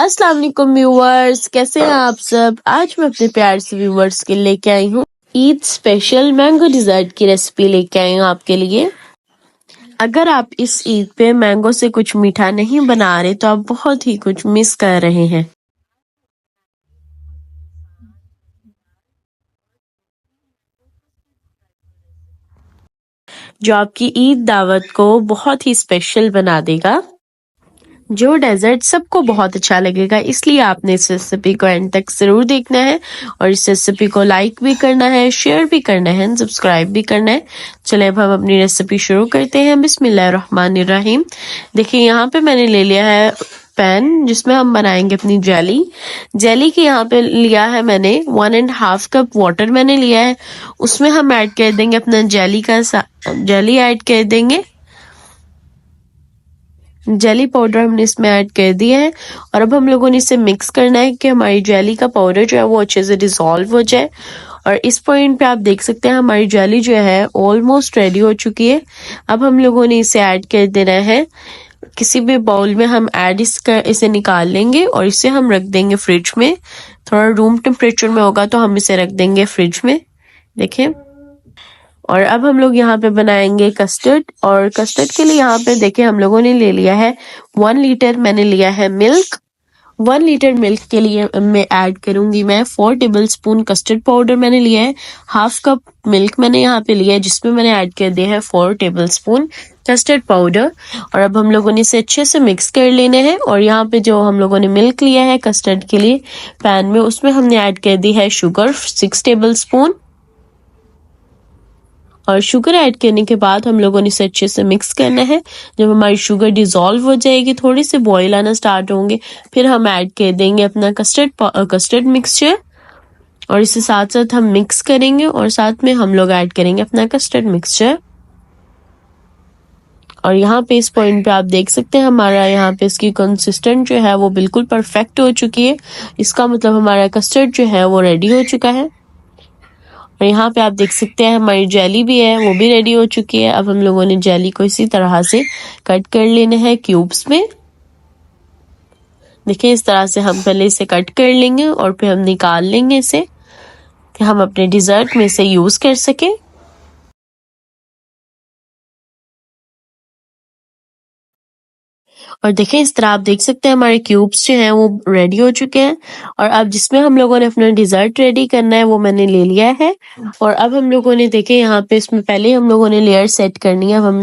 अस्सलाम वालेकुम व्यूवर्स, कैसे हैं आप सब। आज मैं अपने प्यार से व्यूवर्स के लेके आई हूँ ईद स्पेशल मैंगो डिजर्ट की रेसिपी लेके आई हूँ आपके लिए। अगर आप इस ईद पे मैंगो से कुछ मीठा नहीं बना रहे तो आप बहुत ही कुछ मिस कर रहे हैं। जो आपकी ईद दावत को बहुत ही स्पेशल बना देगा। जो डेजर्ट सबको बहुत अच्छा लगेगा, इसलिए आपने इस रेसिपी को एंड तक जरूर देखना है और इस रेसिपी को लाइक भी करना है, शेयर भी करना है, सब्सक्राइब भी करना है। चले अब हम अपनी रेसिपी शुरू करते हैं। बिस्मिल्लाहिर्रहमानिर्रहीम। देखिए यहाँ पे मैंने ले लिया है पैन जिसमें हम बनाएंगे अपनी जेली। जेली के यहाँ पे लिया है मैंने 1.5 कप वाटर मैंने लिया है। उसमें हम ऐड कर देंगे अपना जेली ऐड कर देंगे। जेली पाउडर हमने इसमें ऐड कर दिया है और अब हम लोगों ने इसे मिक्स करना है कि हमारी जेली का पाउडर जो है वो अच्छे से डिसॉल्व हो जाए। और इस पॉइंट पे आप देख सकते हैं हमारी जेली जो है ऑलमोस्ट रेडी हो चुकी है। अब हम लोगों ने इसे ऐड कर देना है किसी भी बाउल में। हम इसे निकाल लेंगे और इसे हम रख देंगे फ्रिज में। थोड़ा रूम टेम्परेचर में होगा तो हम इसे रख देंगे फ्रिज में। देखें, और अब हम लोग यहाँ पे बनाएंगे कस्टर्ड। और कस्टर्ड के लिए यहाँ पे देखिए हम लोगों ने ले लिया है 1 लीटर मैंने लिया है मिल्क। 1 लीटर मिल्क के लिए मैं ऐड करूंगी मैं 4 टेबल स्पून कस्टर्ड पाउडर मैंने लिया है। 1/2 कप मिल्क मैंने यहाँ पे लिया है जिसमें मैंने ऐड कर दिया है 4 टेबल स्पून कस्टर्ड पाउडर। और अब हम लोगों ने इसे अच्छे से मिक्स कर लेने हैं। और यहाँ पे जो हम लोगों ने मिल्क लिया है कस्टर्ड के लिए पैन में, उसमें हमने ऐड कर दी है शुगर 6 टेबल स्पून। और शुगर ऐड करने के बाद हम लोगों ने इसे अच्छे से मिक्स करना है। जब हमारी शुगर डिसॉल्व हो जाएगी, थोड़ी सी बॉईल आना स्टार्ट होंगे, फिर हम ऐड कर देंगे अपना कस्टर्ड मिक्सचर और इसे साथ साथ हम मिक्स करेंगे। और साथ में हम लोग ऐड करेंगे अपना कस्टर्ड मिक्सचर। और यहाँ पे इस पॉइंट पे आप देख सकते हैं हमारा यहाँ पे इसकी कंसिस्टेंट जो है वो बिल्कुल परफेक्ट हो चुकी है। इसका मतलब हमारा कस्टर्ड जो है वो रेडी हो चुका है। और यहाँ पे आप देख सकते हैं हमारी जेली भी है वो भी रेडी हो चुकी है। अब हम लोगों ने जेली को इसी तरह से कट कर लेना है क्यूब्स में। देखिए इस तरह से हम पहले इसे कट कर लेंगे और फिर हम निकाल लेंगे इसे कि हम अपने डिजर्ट में इसे यूज कर सके। और देखिए इस तरह आप देख सकते हैं हमारे क्यूब्स जो हैं वो रेडी हो चुके हैं। और अब जिसमें हम लोगों ने अपना डिजर्ट रेडी करना है वो मैंने ले लिया है। और अब हम लोगों ने देखे यहाँ पे इसमें पहले हम लोगों ने लेयर सेट करनी है। अब हम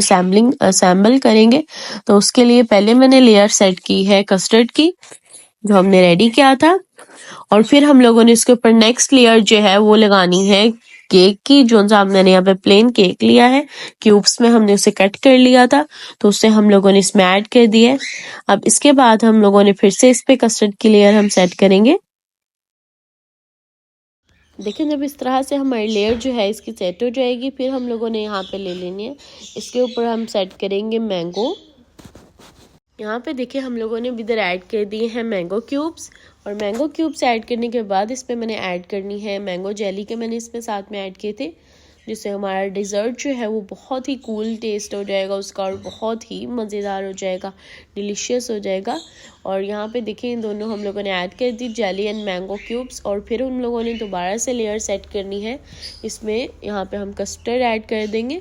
असेंबल करेंगे तो उसके लिए पहले मैंने लेयर सेट की है कस्टर्ड की जो हमने रेडी किया था। और फिर हम लोगों ने इसके ऊपर नेक्स्ट लेयर जो है वो लगानी है केक की। जो मैंने यहाँ पे प्लेन केक लिया है, क्यूब्स में हमने उसे कट कर लिया था तो उसे हम लोगों ने इसमें ऐड कर दिया है। अब इसके बाद हम लोगों ने फिर से इस पे कस्टर्ड की लेयर हम सेट करेंगे। देखिए जब इस तरह से हमारी लेयर जो है इसकी सेट हो जाएगी, फिर हम लोगों ने यहाँ पे ले लेनी है, इसके ऊपर हम सेट करेंगे मैंगो। यहाँ पे देखिए हम लोगों ने इधर ऐड कर दिए हैं मैंगो क्यूब्स। और मैंगो क्यूब्स ऐड करने के बाद इस पे मैंने ऐड करनी है मैंगो जेली के मैंने इसमें साथ में ऐड किए थे, जिससे हमारा डिज़र्ट जो है वो बहुत ही कूल टेस्ट हो जाएगा उसका और बहुत ही मज़ेदार हो जाएगा, डिलीशियस हो जाएगा। और यहाँ पे देखिए इन दोनों हम लोगों ने ऐड कर दी जेली एंड मैंगो क्यूब्स। और फिर उन लोगों ने दोबारा से लेयर सेट करनी है इसमें। यहाँ पे हम कस्टर्ड ऐड कर देंगे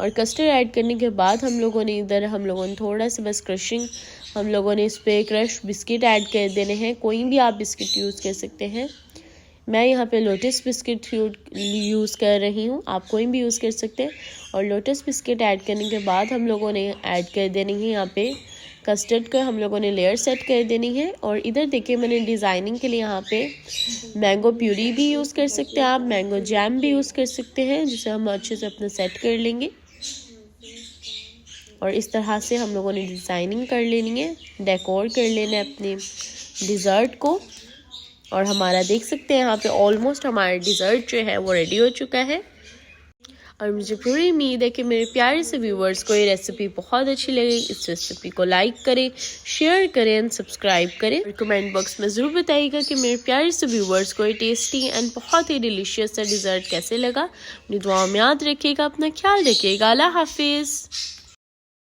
और कस्टर्ड ऐड करने के बाद हम लोगों ने थोड़ा सा बस क्रशिंग हम लोगों ने इस पर क्रश बिस्किट ऐड कर देने हैं। कोई भी आप बिस्किट यूज़ कर सकते हैं। मैं यहाँ पे लोटस बिस्किट यूज़ कर रही हूँ, आप कोई भी यूज़ कर सकते हैं। और लोटस बिस्किट ऐड करने के बाद हम लोगों ने ऐड कर देनी है यहाँ पे कस्टर्ड का हम लोगों ने लेयर सेट कर देनी है। और इधर देखिए मैंने डिज़ाइनिंग के लिए यहाँ पे मैंगो प्यूरी भी यूज़ कर सकते हैं, आप मैंगो जैम भी यूज़ कर सकते हैं, जिसे हम अच्छे से अपना सेट कर लेंगे। और इस तरह से हम लोगों ने डिज़ाइनिंग कर लेनी है, डेकोर कर लेना है अपने डिज़र्ट को। और हमारा देख सकते हैं यहाँ पे ऑलमोस्ट हमारा डिज़र्ट जो है वो रेडी हो चुका है। और मुझे पूरी उम्मीद है कि मेरे प्यारे से व्यूवर्स को ये रेसिपी बहुत अच्छी लगेगी। इस रेसिपी को लाइक करें, शेयर करें एंड सब्सक्राइब करें। और कमेंट बॉक्स में ज़रूर बताइएगा कि मेरे प्यारे से व्यूवर्स को ये टेस्टी एंड बहुत ही डिलीशियस सा डिज़र्ट कैसे लगा। अपनी दुआओं में याद रखिएगा, अपना ख्याल रखिएगा। अल्लाह हाफिज़।